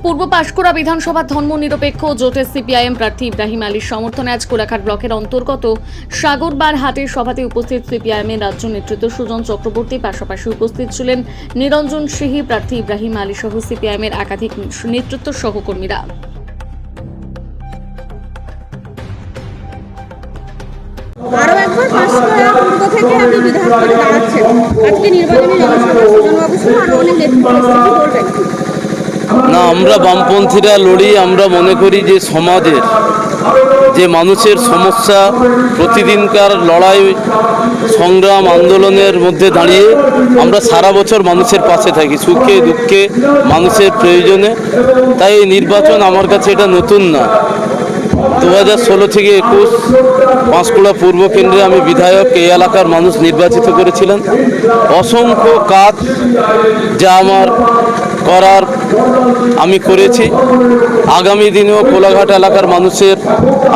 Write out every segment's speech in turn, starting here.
পূর্ব পাঁশকুড়া বিধানসভা ধর্মনিরপেক্ষ জোটের সিপিআইএম প্রার্থী ইব্রাহিম আলীর সমর্থনে আজ কোলাঘাট ব্লকের অন্তর্গত সাগরবার হাটের সভাতে উপস্থিত সিপিআইএমের রাজ্য নেতৃত্ব সুজন চক্রবর্তী, পাশাপাশি উপস্থিত ছিলেন নিরঞ্জন সিহি, প্রার্থী ইব্রাহিম আলী সহ সিপিআইএমের একাধিক নেতৃত্ব সহকর্মীরা। আরো একবার পাঁশকুড়া পূর্ব থেকে আপনি বিধায়ক পদে দাঁড়াচ্ছেন। আজকে নির্বাচনী জনসভা সুজনবাবু সহ আরো অনেক নেতৃত্ব এসেছে, কি বলবেন? না, আমরা বামপন্থীরা লড়ি। আমরা মনে করি যে সমাজের যে মানুষের সমস্যা, প্রতিদিনকার লড়াই সংগ্রাম আন্দোলনের মধ্যে দাঁড়িয়ে আমরা সারা বছর মানুষের পাশে থাকি, সুখে দুঃখে মানুষের প্রয়োজনে। তাই এই নির্বাচন আমার কাছে এটা নতুন না। 2016 থেকে 21 পাঁশকুড়া পূর্ব কেন্দ্রে আমি বিধায়ক, এই এলাকার মানুষ নির্বাচিত করেছিলেন। অসংখ্য কাজ যা আমার করার আমি করেছি। আগামী দিনেও কোলাঘাট এলাকার মানুষের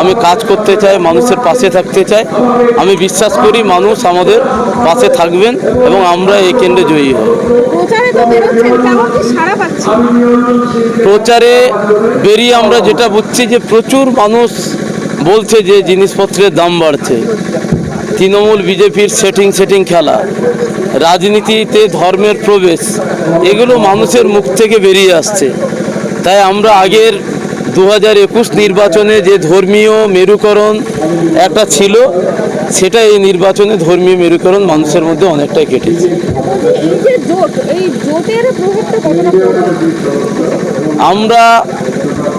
আমি কাজ করতে চাই, মানুষের পাশে থাকতে চাই। আমি বিশ্বাস করি মানুষ আমাদের পাশে থাকবেন এবং আমরা এই কেন্দ্রে জয়ী হব। প্রচারে বেরিয়ে আমরা যেটা বুঝছি যে প্রচুর মানুষ বলছে যে জিনিসপত্রের দাম বাড়ছে, তৃণমূল বিজেপির সেটিং খেলা, রাজনীতিতে ধর্মের প্রবেশ, এগুলো মানুষের মুখ থেকে বেরিয়ে আসছে। তাই আমরা আগের 2021 নির্বাচনে যে ধর্মীয় মেরুকরণ একটা ছিল, সেটা এই নির্বাচনে ধর্মীয় মেরুকরণ মানুষের মধ্যে অনেকটাই কেটেছে। আমরা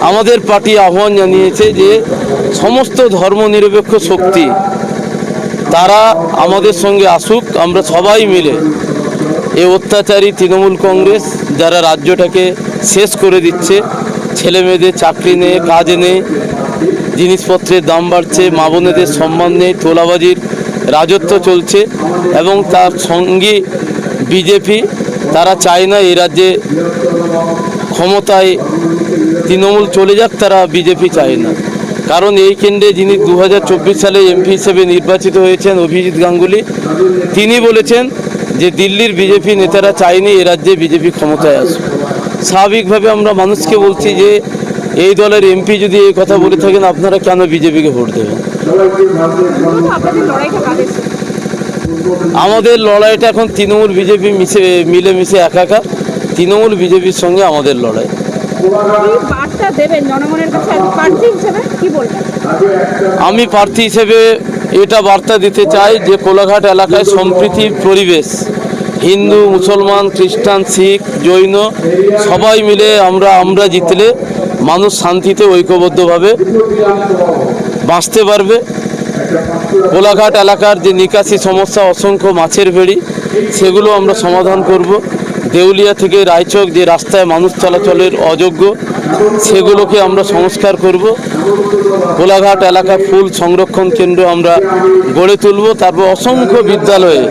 আমাদের পার্টি আহ্বান জানিয়েছে যে সমস্ত ধর্মনিরপেক্ষ শক্তি তারা আমাদের সঙ্গে আসুক। আমরা সবাই মিলে এই অত্যাচারী তৃণমূল কংগ্রেস যারা রাজ্যটাকে শেষ করে দিচ্ছে, ছেলে মেয়েদের চাকরি নেই, কাজ নেই, জিনিসপত্রের দাম বাড়ছে, মা বোনেদের সম্মান নেই, তোলাবাজির রাজত্ব চলছে এবং তার সঙ্গে বিজেপি, তারা চায় না এই রাজ্যে ক্ষমতায় তৃণমূল চলে যাক, তারা বিজেপি চায় না। কারণ এই কেন্দ্রে যিনি 2024 সালে এমপি হিসেবে নির্বাচিত হয়েছেন, অভিজিৎ গাঙ্গুলি, তিনি বলেছেন যে দিল্লির বিজেপি নেতারা চায়নি এ রাজ্যে বিজেপি ক্ষমতায় আসবে। স্বাভাবিকভাবে আমরা মানুষকে বলছি যে এই দলের এমপি যদি এই কথা বলে থাকেন, আপনারা কেন বিজেপিকে ভোট দেবেন? আমাদের লড়াইটা এখন তৃণমূল বিজেপি মিলেমিশে একাকার। তৃণমূল বিজেপির সঙ্গে আমাদের লড়াই। আমি প্রার্থী হিসেবে এটা বার্তা দিতে চাই যে কোলাঘাট এলাকায় সম্প্রীতির পরিবেশ, হিন্দু, মুসলমান, খ্রিস্টান, শিখ, জৈন সবাই মিলে আমরা জিতলে মানুষ শান্তিতে ঐক্যবদ্ধভাবে বাঁচতে পারবে। কোলাঘাট এলাকার যে নিকাশি সমস্যা, অসংখ্য মাছের ভেড়ি, সেগুলো আমরা সমাধান করব। দেউলিয়া থেকে রায়চক যে রাস্তায় মানুষ চলাচলের অযোগ্য, সেগুলোকে আমরা সংস্কার করব। কোলাঘাট এলাকা ফুল সংরক্ষণ কেন্দ্র আমরা গড়ে তুলব। তারপর অসংখ্য বিদ্যালয়ে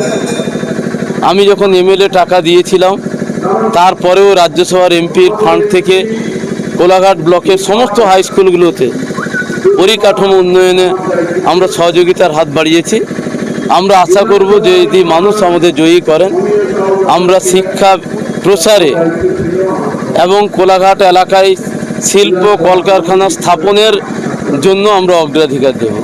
আমি যখন এমএলএ টাকা দিয়েছিলাম, তারপরেও রাজ্যসভার এমপির ফান্ড থেকে কোলাঘাট ব্লকের সমস্ত হাই স্কুলগুলোতে পরিকাঠামো উন্নয়নে আমরা সহযোগিতার হাত বাড়িয়েছি। আমরা আশা করব যে যদি মানুষ আমাদের জয়ী করেন, আমরা শিক্ষা প্রসারে এবং কোলাঘাট এলাকায় শিল্প কলকারখানা স্থাপনের জন্য আমরা অগ্রাধিকার দেব।